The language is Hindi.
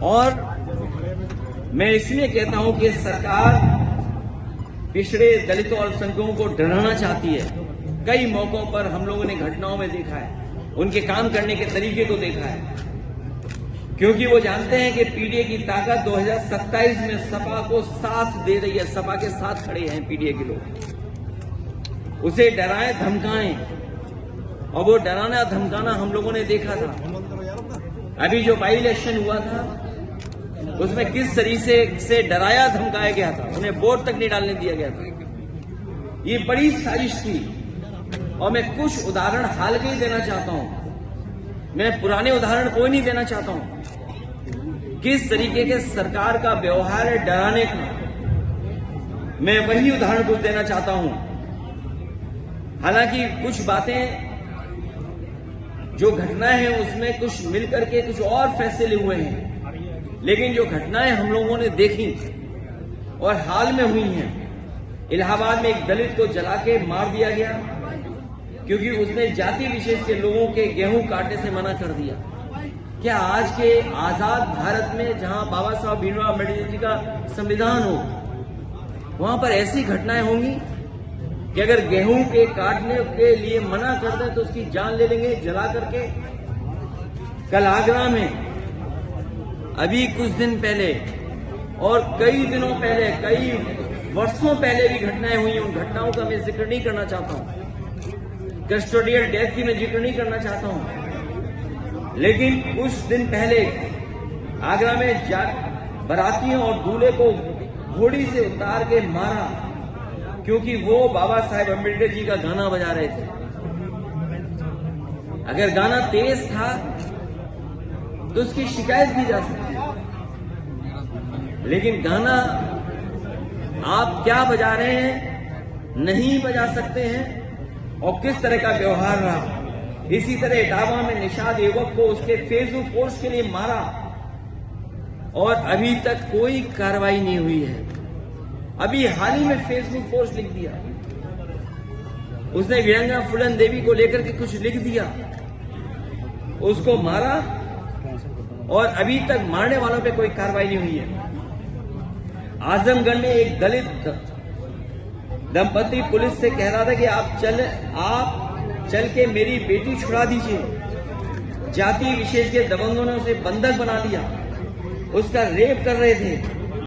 और मैं इसलिए कहता हूं कि सरकार पिछड़े दलितों और अल्पसंख्यकों को डराना चाहती है। कई मौकों पर हम लोगों ने घटनाओं में देखा है, उनके काम करने के तरीके को देखा है, क्योंकि वो जानते हैं कि पीडीए की ताकत 2027 में सपा को साथ दे रही है। सपा के साथ खड़े हैं पीडीए के लोग, उसे डराएं धमकाएं, और वो डराना धमकाना हम लोगों ने देखा था। अभी जो बाई इलेक्शन हुआ था उसमें किस तरीके से डराया धमकाया गया था, उन्हें वोट तक नहीं डालने दिया गया था। ये बड़ी साजिश थी, और मैं कुछ उदाहरण हाल के ही देना चाहता हूं, मैं पुराने उदाहरण कोई नहीं देना चाहता हूं। किस तरीके के सरकार का व्यवहार है डराने का, मैं वही उदाहरण कुछ देना चाहता हूं। हालांकि कुछ बातें जो घटनाएं हैं उसमें कुछ मिलकर के कुछ और फैसले हुए हैं, लेकिन जो घटनाएं हम लोगों ने देखी और हाल में हुई हैं, इलाहाबाद में एक दलित को जला के मार दिया गया क्योंकि उसने जाति विशेष के लोगों के गेहूं काटने से मना कर दिया। क्या आज के आजाद भारत में जहां बाबा साहब भीमराव अम्बेडकर जी का संविधान हो, वहां पर ऐसी घटनाएं होंगी कि अगर गेहूं के काटने के लिए मना कर दें तो उसकी जान ले लेंगे जला करके। कल आगरा में अभी कुछ दिन पहले और कई दिनों पहले, कई वर्षों पहले भी घटनाएं हुई। उन घटनाओं का मैं जिक्र नहीं करना चाहता हूं, कस्टोडियल डेथ की मैं जिक्र नहीं करना चाहता हूं, लेकिन कुछ दिन पहले आगरा में बारातियों और दूल्हे को घोड़ी से उतार के मारा क्योंकि वो बाबा साहेब अम्बेडकर जी का गाना बजा रहे थे। अगर गाना तेज था तो उसकी शिकायत की जा सकती है, लेकिन गाना आप क्या बजा रहे हैं नहीं बजा सकते हैं। और किस तरह का व्यवहार रहा। इसी तरह इटावा में निषाद युवक को उसके फेसबुक पोस्ट के लिए मारा और अभी तक कोई कार्रवाई नहीं हुई है। अभी हाल ही में फेसबुक पोस्ट लिख दिया, उसने वीरांगना फूलन देवी को लेकर के कुछ लिख दिया, उसको मारा और अभी तक मारने वालों पे कोई कार्रवाई नहीं हुई है। आजमगढ़ में एक दलित दंपति पुलिस से कह रहा था कि आप चल के मेरी बेटी छुड़ा दीजिए। जाति विशेष के दबंगों ने उसे बंधक बना लिया, उसका रेप कर रहे थे।